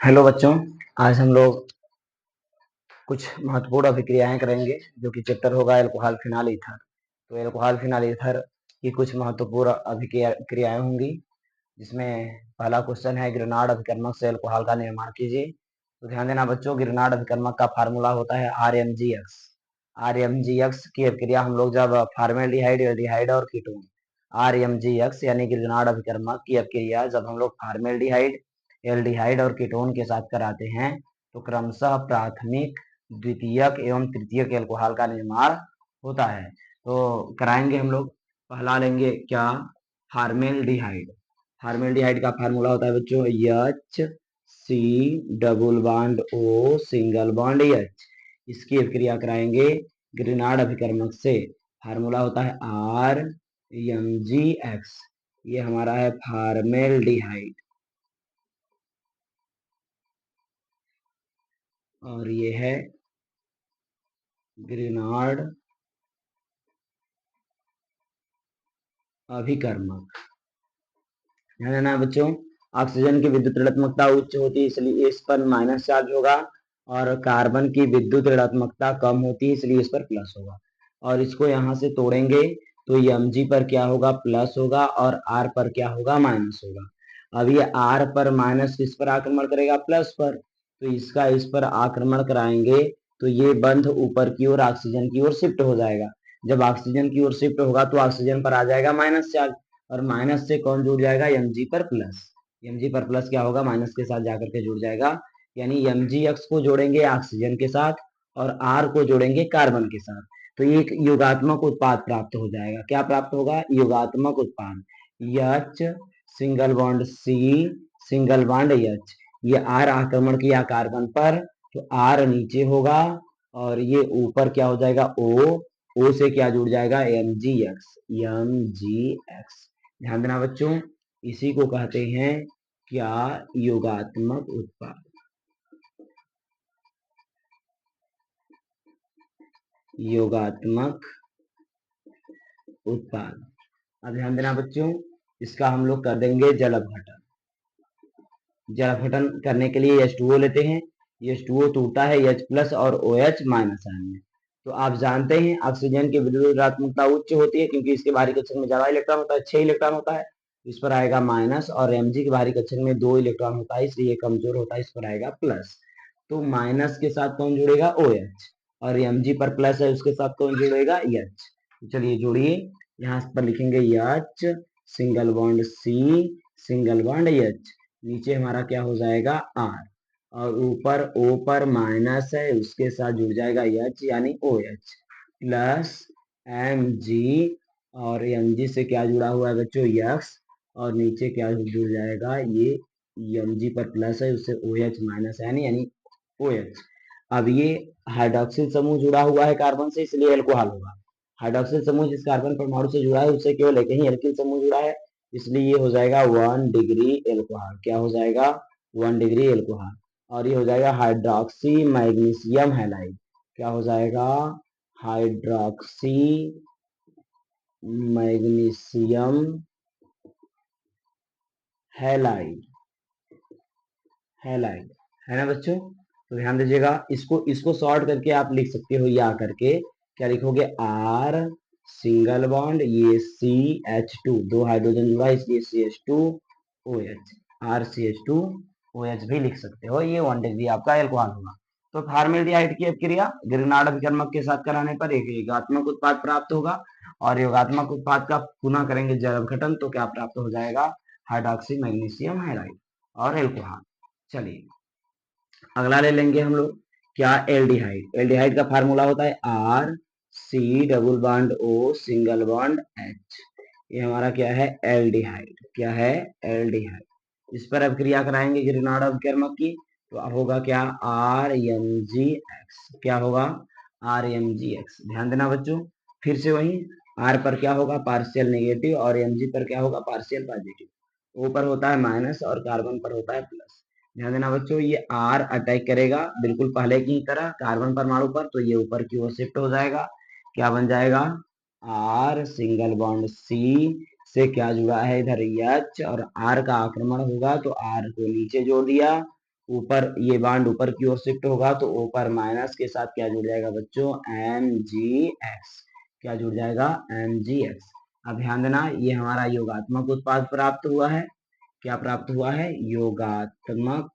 Hello बच्चों। आज हम लोग कुछ महत्वपूर्ण अभिक्रियाएं करेंगे जो कि चैप्टर होगा एल्कोहल फिनाल ईथर। तो एल्कोहल फिनाल ईथर की कुछ महत्वपूर्ण अभिक्रियाएं होंगी, जिसमें पहला क्वेश्चन है ग्रेनाड अभिकर्मक से एल्कोहल का निर्माण कीजिए। तो ध्यान देना बच्चों, ग्रेनाड अभिकर्मक का फार्मूला होता है RmgX। RmgX की अभिक्रिया हम लोग जब फार्मेल्डिहाइड, एल्डिहाइड और कीटोन, RmgX यानी ग्रेनाड अभिकर्मक की अभिक्रिया जब हम लोग फार्मेल्डिहाइड, एल्डिहाइड और कीटोन के साथ कराते हैं तो क्रमशः प्राथमिक, द्वितीयक एवं तृतीयक एल्कोहल का निर्माण होता है। तो कराएंगे हम लोग। पहला लेंगे क्या, फार्मेल्डिहाइड। फार्मेल्डिहाइड का फार्मूला होता है बच्चों HC double bond O single bond H। इसकी अभिक्रिया कराएंगे ग्रेनाड अभिकर्मक से। फार्मूला होता है RmgX। ये हमारा है फार्मेल्डिहाइड और ये है ग्रेनाड अभिकर्मक। ध्यान देना बच्चों, ऑक्सीजन की विद्युत ऋणात्मकता उच्च होती है इसलिए इस पर माइनस चार्ज होगा, और कार्बन की विद्युत ऋणात्मकता कम होती है इसलिए इस पर प्लस होगा। और इसको यहाँ से तोड़ेंगे तो Mg पर क्या होगा, प्लस होगा, और R पर क्या होगा, माइनस होगा। अब ये R पर माइनस किस पर आक्रमण करेगा, प्लस पर, तो इसका इस पर आक्रमण कराएंगे तो ये बंध ऊपर की ओर ऑक्सीजन की ओर शिफ्ट हो जाएगा। जब ऑक्सीजन की ओर शिफ्ट होगा तो ऑक्सीजन पर आ जाएगा माइनस चार्ज, और माइनस से कौन जुड़ जाएगा, Mg पर प्लस। Mg पर प्लस क्या होगा, माइनस के साथ जाकर के जुड़ जाएगा, यानी Mgx को जोड़ेंगे ऑक्सीजन के साथ और R को जोड़ेंगे कार्बन के साथ, तो एक योगात्मक उत्पाद प्राप्त हो जाएगा। क्या प्राप्त होगा, योगात्मक उत्पाद। H single bond C single bond H। ये R आक्रमण किया कार्बन पर तो R नीचे होगा, और ये ऊपर क्या हो जाएगा, O से क्या जुड़ जाएगा, Mgx। ध्यान देना बच्चों, इसी को कहते हैं क्या, योगात्मक उत्पाद। योगात्मक उत्पाद। अब ध्यान देना बच्चों, इसका हम लोग कर देंगे जल अपघटन। जल अपघटन करने के लिए H2O लेते हैं। H2O टूटा है H प्लस और OH माइनस आयन में। तो आप जानते हैं ऑक्सीजन की विद्युत ऋणात्मकता उच्च होती है क्योंकि इसके बाहरी कक्षक में ज्यादा इलेक्ट्रॉन होता है, 6 इलेक्ट्रॉन होता है, इस पर आएगा माइनस, और Mg के बाहरी कक्षक में 2 इलेक्ट्रॉन होता है इसलिए कमजोर होता है, इस पर आएगा प्लस। तो माइनस के साथ कौन जुड़ेगा, OH, और Mg पर प्लस है उसके साथ कौन जुड़ेगा, H। चलिए जोड़िए, यहाँ पर लिखेंगे H single bond C single bond H। नीचे हमारा क्या हो जाएगा, R, और ऊपर O पर माइनस है उसके साथ जुड़ जाएगा H यानी OH प्लस Mg, और Mg से क्या जुड़ा हुआ है बच्चों, X, और नीचे क्या जुड़ जाएगा, ये Mg पर प्लस है उससे OH माइनस है यानी OH। अब ये हाइड्रोक्सिल समूह जुड़ा हुआ है कार्बन से इसलिए एल्कोहल होगा। हाइड्रोक्सिल समूह जिस कार्बन परमाणु से जुड़ा है उससे केवल एक ही एल्किल समूह जुड़ा है, इसलिए ये हो जाएगा 1 डिग्री एल्कोहल। क्या हो जाएगा, 1 डिग्री एल्कोहल। और ये हो जाएगा हाइड्रोक्सी मैग्नीशियम हैलाइड। क्या हो जाएगा, हाइड्रोक्सी मैग्नीशियम हैलाइड। हैलाइड है ना बच्चों। तो ध्यान दीजिएगा, इसको इसको सॉर्ट करके आप लिख सकते हो, या करके क्या लिखोगे, R सिंगल बॉन्ड, ये CH2, 2 हाइड्रोजन जुड़ा है इसलिए CH2OH, RCH2OH भी लिख सकते हो। ये 1 डिग्री आपका एल्कोहल होगा। तो फार्मेल्डिहाइड की अभिक्रिया ग्रेनाड अभिकर्मक के साथ कराने पर एक योगात्मक उत्पाद प्राप्त होगा, और योगात्मक उत्पाद का पुनः करेंगे जल अपघटन तो क्या प्राप्त हो जाएगा, हाइड्रोक्सी मैग्नीशियम हैलाइड और एल्कोहल। चलिए अगला ले लेंगे हम लोग, क्या, एल्डिहाइड। एल्डिहाइड का फार्मूला होता है RC double bond O single bond H। ये हमारा क्या है, एल्डिहाइड। क्या है, एल्डिहाइड। इस पर अभिक्रिया कराएंगे ग्रेनाड अभिकर्मक की तो होगा क्या, RmgX। क्या होगा, RmgX। ध्यान देना बच्चों, फिर से वही, R पर क्या होगा, पार्शियल नेगेटिव, और Mg पर क्या होगा, पार्शियल पॉजिटिव। O पर होता है माइनस और कार्बन पर होता है प्लस। ध्यान देना बच्चों, ये R अटैक करेगा बिल्कुल पहले की तरह कार्बन परमाणु पर, तो ये ऊपर की ओर शिफ्ट हो जाएगा। क्या बन जाएगा, R सिंगल बॉन्ड C से क्या जुड़ा है इधर H, और R का आक्रमण होगा तो R को नीचे जोड़ दिया, ऊपर ये बॉन्ड ऊपर की ओर शिफ्ट होगा तो ऊपर माइनस के साथ क्या जुड़ जाएगा बच्चों, MgX। क्या जुड़ जाएगा, MgX। अब ध्यान देना, ये हमारा योगात्मक उत्पाद प्राप्त हुआ है। क्या प्राप्त हुआ है, योगात्मक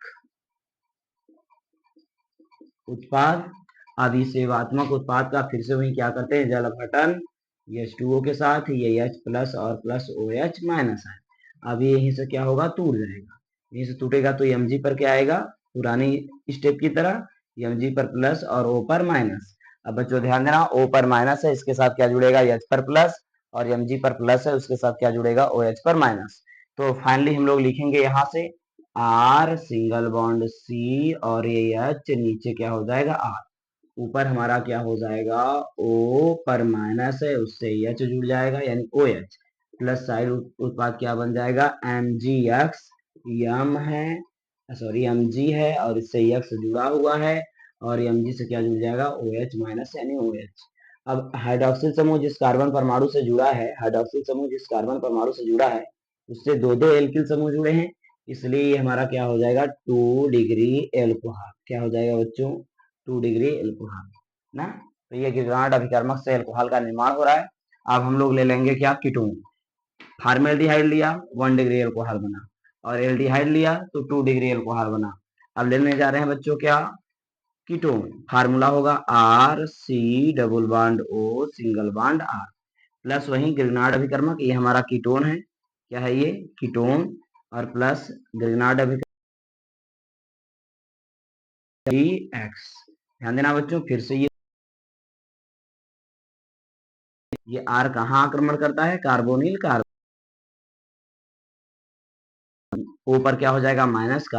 उत्पाद। अब इस योगात्मक उत्पाद का फिर से वही क्या करते हैं, जल अपघटन H2O के साथ, ये H प्लस और प्लस OH माइनस है। अब ये यहीं से क्या होगा, टूट जाएगा। यहीं से टूटेगा तो Mg पर क्या आएगा, पुरानी स्टेप की तरह, Mg पर प्लस और O पर माइनस। अब बच्चों ध्यान देना, O पर माइनस है, इसके साथ क्या जुड़ेगा, H पर प्लस, और Mg पर प्लस है, उसके साथ क्या जुड़ेगा, OH पर माइनस। तो फाइनली हम लोग लिखेंगे यहाँ से R सिंगल बॉन्ड C और ये H नीचे क्या हो जाएगा, R। ऊपर हमारा क्या हो जाएगा, O पर माइनस है, उससे H जुड़ जाएगा यानी OH, प्लस साइड उत्पाद क्या बन जाएगा, MgX। यम है, सॉरी Mg है और इससे X जुड़ा हुआ है, और Mg से क्या जुड़ जाएगा, OH माइनस यानी OH। अब हाइड्रोक्सिल समूह जिस कार्बन परमाणु से जुड़ा है, हाइड्रोक्सिल समूह जिस कार्बन परमाणु से जुड़ा है, उससे दो दो एल्किल समूह जुड़े हैं, इसलिए ये हमारा क्या हो जाएगा, 2 डिग्री एल्कोहल। क्या हो जाएगा बच्चों, 2 डिग्री एल्कोहल ना। तो ये गिरगांठ अभिकर्मक से एल्कोहल का निर्माण हो रहा है। अब हम लोग ले लेंगे क्या, कीटोन। फार्मेल्डिहाइड लिया, 1 डिग्री एल्कोहल बना, और एल्डिहाइड लिया तो 2 डिग्री एल्कोहल बना। अब लेने जा रहे हैं बच्चों क्या, कीटोन। फार्मूला होगा RC double bond O single bond R, plus वही गिरनाट अभिकर्मक, ये हमारा कीटोन है। क्या है ये, कीटोन, और प्लस गिरनाट अभिकर्मक X। ध्यान देना बच्चों, फिर से ये R कहाँ आक्रमण करता है, कार्बोनिल कार्बन, ऊपर क्या हो जाएगा, माइनस का,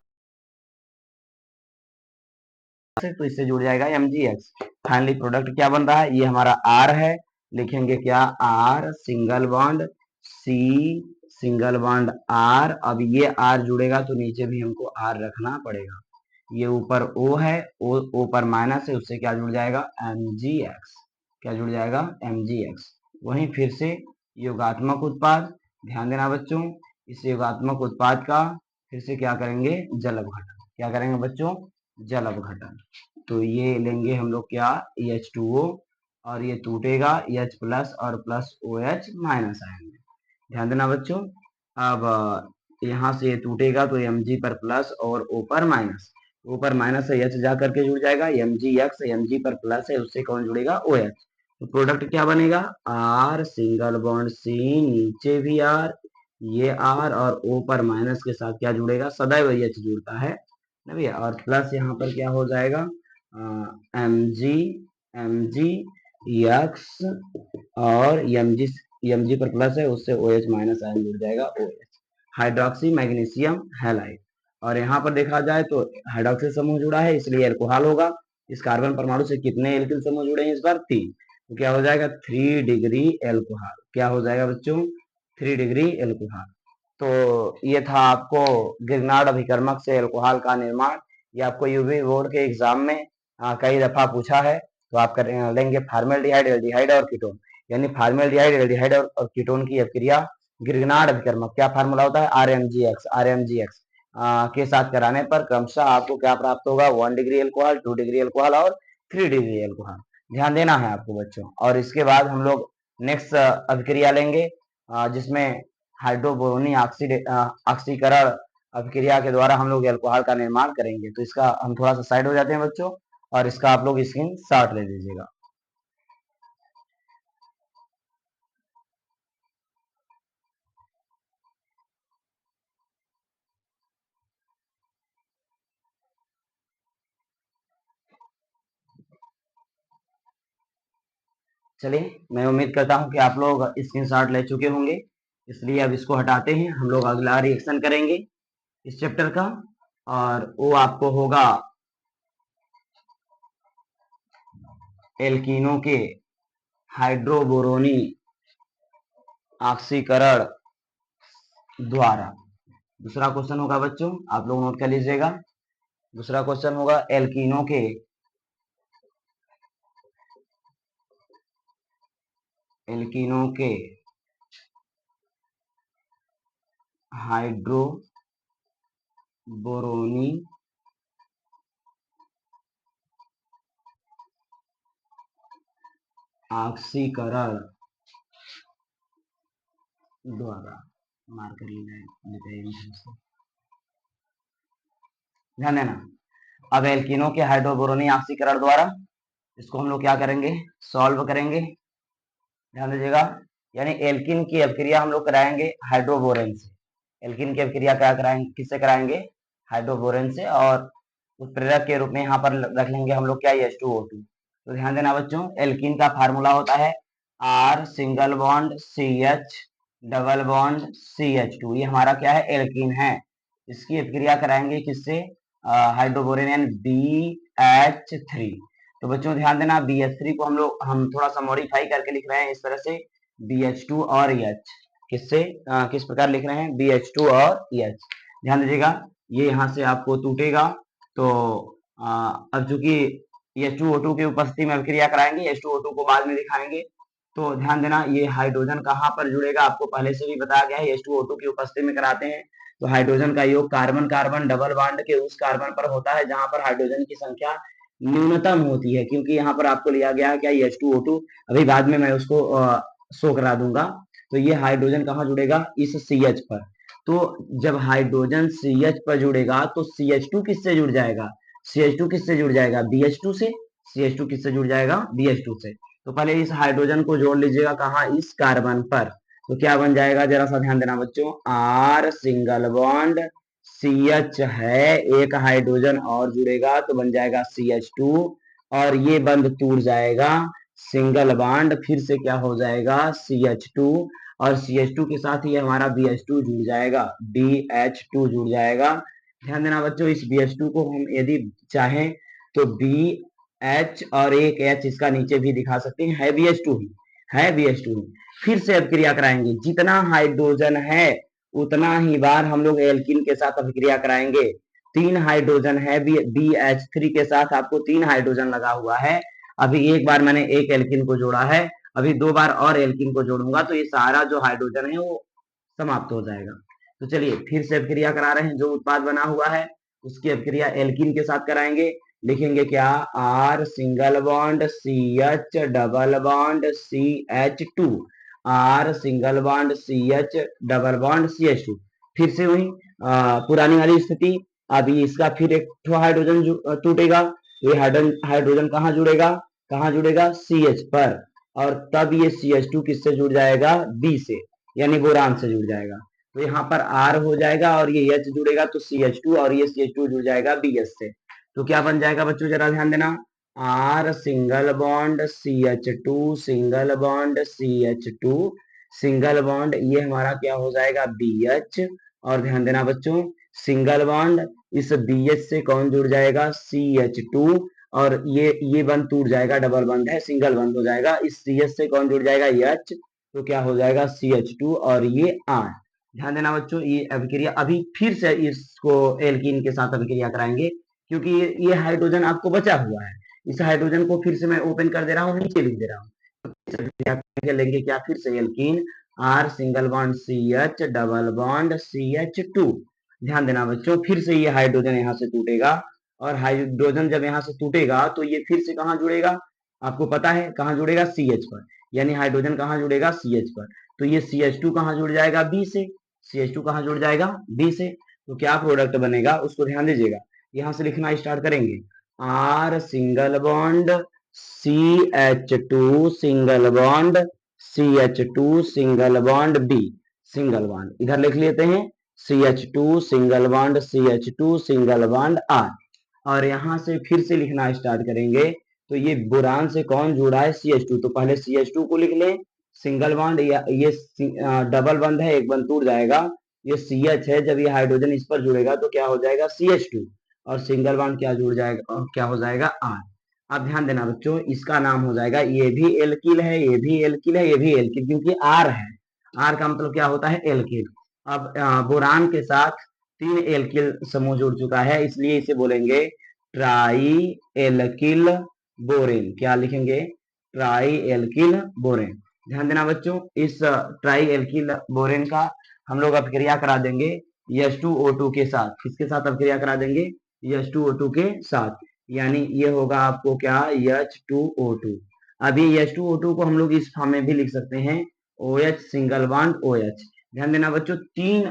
तो इससे जुड़ जाएगा MgX। फाइनली प्रोडक्ट क्या बन रहा है, ये हमारा R है, लिखेंगे क्या, R single bond C single bond R। अब ये R जुड़ेगा तो नीचे भी हमको R रखना पड़ेगा। ये ऊपर O है, O पर माइनस है, उससे क्या जुड़ जाएगा, MgX। क्या जुड़ जाएगा, MgX। वहीं फिर से योगात्मक उत्पाद, ध्यान देना बच्चों, इस योगात्मक उत्पाद का फिर से क्या करेंगे, जल अपघटन। क्या करेंगे बच्चों, जल अपघटन। तो ये लेंगे हम लोग क्या, H2O, और ये टूटेगा, H प्लस और प्लस OH माइनस आएंगे। ध्यान देना बच्चों। अब यहाँ से ये टूटेगा तो Mg पर प्लस और O पर माइनस, O पर माइनस से H जा करके जुड़ जाएगा, MgX, Mg पर प्लस है, उससे कौन जुड़ेगा, OH। तो प्रोडक्ट क्या बनेगा, R सिंगल बॉन्ड C, नीचे भी R, ये R, और O पर माइनस के साथ क्या जुड़ेगा, सदैव H जुड़ता है ना भैया, और प्लस यहाँ पर क्या हो जाएगा, MgX, और Mg पर प्लस है, उससे OH माइनस आयन जुड़ जाएगा, OH। Hydroxy magnesium halide. और यहाँ पर देखा जाए तो हाइड्रोक्सिल समूह जुड़ा है, इसलिए अल्कोहल होगा। इस कार्बन परमाणु से कितने एल्किल समूह जुड़े हैं इस बार, 3। तो क्या हो जाएगा, 3 डिग्री एल्कोहल। क्या हो जाएगा बच्चों, 3 डिग्री एल्कोहल। तो ये था आपको गिरनार्ड अभिकर्मक से अल्कोहल का निर्माण। ये आपको यूपी बोर्ड के एग्जाम में कई दफा पूछा है। तो आप लेंगे फार्मेल्डिहाइड, एल्डिहाइड और कीटोन, यानी फार्मेल्डिहाइड, एल्डिहाइड और कीटोन की अभिक्रिया गिरनार्ड अभिकर्मक, क्या फार्मूला होता है, RMgX के साथ कराने पर क्रमशः आपको क्या प्राप्त होगा, 1 डिग्री एल्कोहल, 2 डिग्री एल्कोहल और 3 डिग्री एल्कोहल। ध्यान देना है आपको बच्चों। और इसके बाद हम लोग नेक्स्ट अभिक्रिया लेंगे जिसमें हाइड्रोबोरोनी ऑक्सीकरण अभिक्रिया के द्वारा हम लोग एल्कोहल का निर्माण करेंगे। तो इसका हम थोड़ा सा साइड हो जाते हैं बच्चों, और इसका आप लोग स्क्रीन शॉट ले लीजिएगा। चलिए, मैं उम्मीद करता हूँ कि आप लोग स्क्रीन शॉट ले चुके होंगे, इसलिए अब इसको हटाते हैं। हम लोग अगला रिएक्शन करेंगे इस चैप्टर का, और वो आपको होगा एल्कीनों के हाइड्रोबोरोनी ऑक्सीकरण द्वारा। दूसरा क्वेश्चन होगा बच्चों, आप लोग नोट कर लीजिएगा। दूसरा क्वेश्चन होगा एल्कीनों के हाइड्रोबोरोनी ऑक्सीकरण द्वारा मार्कर लेते हैं। ध्यान देना, अब एल्कीनों के हाइड्रोबोरोनी ऑक्सीकरण द्वारा इसको हम लोग क्या करेंगे, सॉल्व करेंगे। ध्यान दीजिएगा, यानी एल्कीन की अभिक्रिया हम लोग कराएंगे हाइड्रोबोरेन से। एल्कीन की अभिक्रिया क्या कराएंगे, किससे कराएंगे, हाइड्रोबोरेन से, और उस प्रेरक के रूप में यहाँ पर रख लेंगे हम लोग क्या, H2O2। तो ध्यान देना बच्चों, एल्कीन का फार्मूला होता है R single bond CH double bond CH2। ये हमारा क्या है, एल्कीन है। इसकी अभिक्रिया कराएंगे किससे, हाइड्रोबोरेन यानी BH3। तो बच्चों ध्यान देना, BH3 को हम थोड़ा सा मॉडिफाई करके लिख रहे हैं इस तरह से, BH2 और H। किससे किस प्रकार लिख रहे हैं, BH2 और H। ध्यान दीजिएगा, ये यहाँ से आपको टूटेगा। तो अब चूंकि H2O2 की उपस्थिति में अभिक्रिया कराएंगे, H2O2 को बाद में दिखाएंगे। तो ध्यान देना, ये हाइड्रोजन कहाँ पर जुड़ेगा, आपको पहले से भी बताया गया है, H2O2 की उपस्थिति में कराते हैं। तो हाइड्रोजन का योग कार्बन कार्बन डबल बॉन्ड के उस कार्बन पर होता है जहां पर हाइड्रोजन की संख्या न्यूनतम होती है, क्योंकि यहाँ पर आपको लिया गया है क्या, H2O2। अभी बाद में मैं उसको शो करा दूंगा। तो ये हाइड्रोजन कहाँ जुड़ेगा, इस CH पर। तो जब हाइड्रोजन CH पर जुड़ेगा तो CH2 किससे जुड़ जाएगा, CH2 किससे जुड़ जाएगा, BH2 से। CH2 किससे जुड़ जाएगा, BH2 से। तो पहले इस हाइड्रोजन को जोड़ लीजिएगा कहाँ, इस कार्बन पर। तो क्या बन जाएगा, जरा सा ध्यान देना बच्चों, R सिंगल बॉन्ड CH है, एक हाइड्रोजन और जुड़ेगा तो बन जाएगा CH2, और ये बंद टूट जाएगा, सिंगल बॉन्ड फिर से क्या हो जाएगा, CH2, और CH2 के साथ ये हमारा BH2 जुड़ जाएगा, BH2 जुड़ जाएगा। ध्यान देना बच्चों, इस BH2 को हम यदि चाहें तो BH और एक H इसका नीचे भी दिखा सकते हैं, है BH2 ही, है BH2 ही। फिर से अभिक्रिया कराएंगे, जितना हाइड्रोजन है उतना ही बार हम लोग एल्कीन के साथ अभिक्रिया कराएंगे। 3 हाइड्रोजन है, BH3 के साथ आपको 3 हाइड्रोजन लगा हुआ है। अभी एक बार मैंने एक एल्कीन को जोड़ा है, अभी 2 बार और एल्कीन को जोड़ूंगा तो ये सारा जो हाइड्रोजन है वो समाप्त हो जाएगा। तो चलिए फिर से अभिक्रिया करा रहे हैं, जो उत्पाद बना हुआ है उसकी अभिक्रिया एल्कीन के साथ कराएंगे। लिखेंगे क्या, R single bond CH double bond CH2, R single bond CH double bond CH2। फिर से वही पुरानी वाली स्थिति। अभी इसका फिर एक हाइड्रोजन टूटेगा, ये हाइड्रोजन कहाँ जुड़ेगा, कहाँ जुड़ेगा, CH पर, और तब ये CH2 किससे जुड़ जाएगा, B से, यानी बोरान से जुड़ जाएगा। तो यहाँ पर R हो जाएगा और ये H जुड़ेगा तो CH2, और ये CH2 जुड़ जाएगा BH से। तो क्या बन जाएगा बच्चों, जरा ध्यान देना, R single bond CH2 single bond CH2 single bond, ये हमारा क्या हो जाएगा, BH। और ध्यान देना बच्चों, सिंगल बॉन्ड, इस BH से कौन जुड़ जाएगा, CH2, और ये बंद टूट जाएगा, डबल बंद है, सिंगल बंद हो जाएगा, इस CH से कौन जुड़ जाएगा, H। तो क्या हो जाएगा, CH2 और ये R। ध्यान देना बच्चों, ये अभिक्रिया अभी फिर से इसको एल्कीन के साथ अभिक्रिया कराएंगे, क्योंकि ये हाइड्रोजन आपको बचा हुआ है। इस हाइड्रोजन को फिर से मैं ओपन कर दे रहा हूँ, नीचे लिख दे रहा हूँ। लेंगे क्या, फिर से alkene, R single bond CH double bond CH2। ध्यान देना बच्चों, फिर से ये हाइड्रोजन यहाँ से टूटेगा, और हाइड्रोजन जब यहाँ से टूटेगा तो ये फिर से कहाँ जुड़ेगा, आपको पता है कहाँ जुड़ेगा, CH पर, यानी हाइड्रोजन कहाँ जुड़ेगा, CH पर। तो ये CH2 कहाँ जुड़ जाएगा, B से, CH2 कहाँ जुड़ जाएगा, B से। तो क्या प्रोडक्ट बनेगा उसको ध्यान दीजिएगा, यहाँ से लिखना स्टार्ट करेंगे, R single bond CH2 single bond CH2 single bond B single bond, इधर लिख लेते हैं CH2 single bond CH2 single bond R। और यहाँ से फिर से लिखना स्टार्ट करेंगे, तो ये बोरान से कौन जुड़ा है, CH2। तो पहले CH2 को लिख लें, सिंगल बॉन्ड, ये डबल बंद है, एक बंद टूट जाएगा, ये CH है, जब ये हाइड्रोजन इस पर जुड़ेगा तो क्या हो जाएगा, CH2, और सिंगल बॉन्ड क्या जुड़ जाएगा, क्या हो जाएगा, R। अब ध्यान देना बच्चों, इसका नाम हो जाएगा, ये भी एल्किल है, ये भी एल्किल है, ये भी एल्किल, क्योंकि R है, R का मतलब क्या होता है, एल्किल। अब बोरान के साथ 3 एल्किल समूह जुड़ चुका है, इसलिए इसे बोलेंगे ट्राई एल्किल बोरेन। क्या लिखेंगे, ट्राई एल्किल बोरेन। ध्यान देना बच्चों, इस ट्राई एल्किल बोरेन का हम लोग अभिक्रिया करा देंगे H2O2 के साथ। किसके साथ अभिक्रिया करा देंगे, H2O2 के साथ, यानी ये होगा आपको क्या, H2O2। अभी H2O2 को हम लोग इस फॉर्म में भी लिख सकते हैं, OH सिंगल बॉन्ड OH। ध्यान देना बच्चों, 3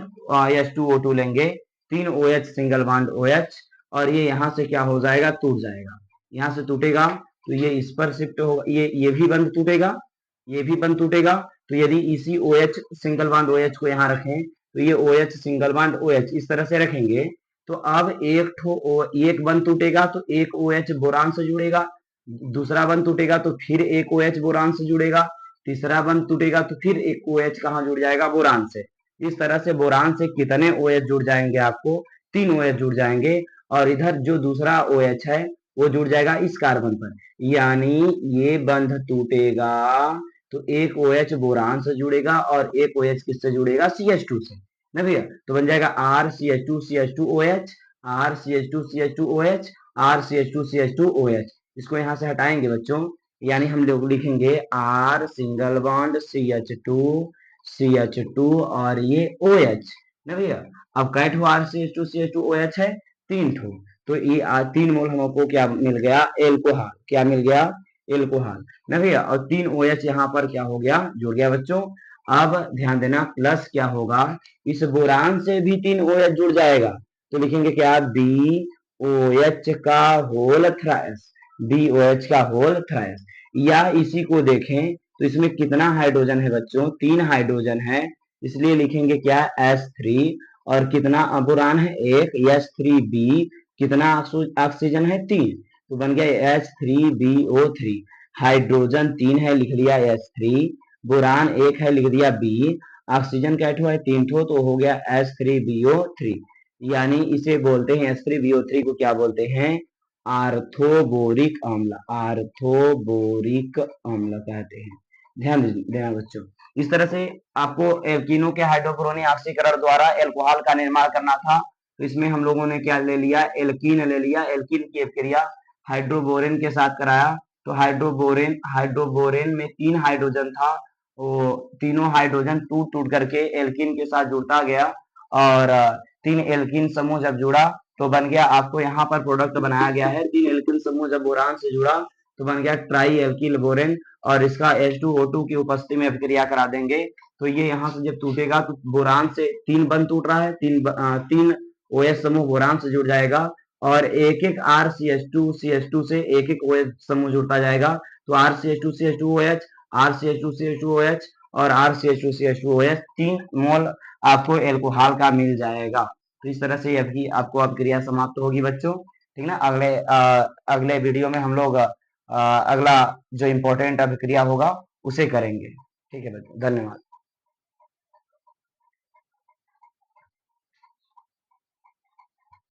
H2O2 लेंगे, 3 OH सिंगल बॉन्ड OH, और ये यहाँ से क्या हो जाएगा, टूट जाएगा। यहाँ से टूटेगा तो ये इस पर शिफ्ट होगा, ये भी बंद टूटेगा, ये भी बंद टूटेगा। तो यदि इसी OH सिंगल बॉन्ड OH को यहाँ रखें तो ये OH सिंगल बॉन्ड OH इस तरह से रखेंगे, तो अब एक बंद टूटेगा तो एक OH बोरान से जुड़ेगा, दूसरा बंद टूटेगा तो फिर एक OH बोरान से जुड़ेगा, तीसरा बंद टूटेगा तो फिर एक OH कहाँ जुड़ जाएगा, बोरान से। इस तरह से बोरान से कितने OH जुड़ जाएंगे, आपको 3 OH जुड़ जाएंगे, और इधर जो दूसरा OH है वो जुड़ जाएगा इस कार्बन पर। यानी ये बंध टूटेगा तो एक OH बोरान से जुड़ेगा और एक OH किससे जुड़ेगा, CH2 से ना भैया। तो बन जाएगा RCH2CH2OH, RCH2CH2OH, RCH2CH2OH। इसको यहाँ से हटाएंगे बच्चों, यानी हम लोग लिखेंगे R सिंगल बॉन्ड CH2 और ये OH ना भैया। अब कै ठो RCH2CH2OH है, 3 ठो। तो ये 3 मोल हमको क्या मिल गया, एल्कोहल। क्या मिल गया, एल्कोहल ना भैया। और 3 OH यहाँ पर क्या हो गया, जुड़ गया बच्चों। अब ध्यान देना, प्लस क्या होगा, इस बोरान से भी 3 OH जुड़ जाएगा, तो लिखेंगे क्या, BOH का होल थ्राइस, BOH का होल थ्राइस। या इसी को देखें तो इसमें कितना हाइड्रोजन है बच्चों, 3 हाइड्रोजन है, इसलिए लिखेंगे क्या, S3। और कितना बोरान है, एक, H3B। कितना ऑक्सीजन है, 3, तो बन गया H3BO3। हाइड्रोजन 3 है, लिख लिया H3, बोरान 1 है, लिख दिया B, ऑक्सीजन क्या ठो है, 3 ठो, तो हो गया H3BO3। यानी इसे बोलते हैं, H3BO3 को क्या बोलते हैं, आर्थोबोरिक अम्ल, आर्थोबोरिक अम्ल कहते हैं। ध्यान देना बच्चों। इस तरह से आपको एल्कीनों के हाइड्रोक्रोनिक ऑक्सीकरण द्वारा एल्कोहल का निर्माण करना था। तो इसमें हम लोगों ने क्या ले लिया, एल्कीन ले लिया। एल्कीन की अपक्रिया हाइड्रोबोरेन के साथ कराया, तो हाइड्रोबोरेन में 3 हाइड्रोजन था, वो तीनों हाइड्रोजन टूट टूट करके एल्कीन के साथ जुड़ता गया, और 3 एल्कीन समूह जब जुड़ा तो बन गया, आपको यहाँ पर प्रोडक्ट बनाया गया है, 3 एल्कीन समूह जब बोरान से जुड़ा तो बन गया ट्राई एल्किल बोरेन। और इसका H2O2 की उपस्थिति में अभिक्रिया करा देंगे, तो ये यहाँ से जब टूटेगा तो बोरान से 3 बंद टूट रहा है, 3 OH समूह बोरान से जुड़ जाएगा, और एक एक RCH2CH2 से एक एक OH समूह जुड़ता जाएगा। तो RCH2CH2OH, RCH2CH2OH और RCH2CH2OH 3 मोल आपको एल्कोहल का मिल जाएगा। तो इस तरह से अभी आपको अभिक्रिया समाप्त होगी बच्चों, ठीक ना। अगले वीडियो में हम लोग अगला जो इम्पोर्टेंट अभिक्रिया होगा उसे करेंगे। ठीक है बच्चों, धन्यवाद।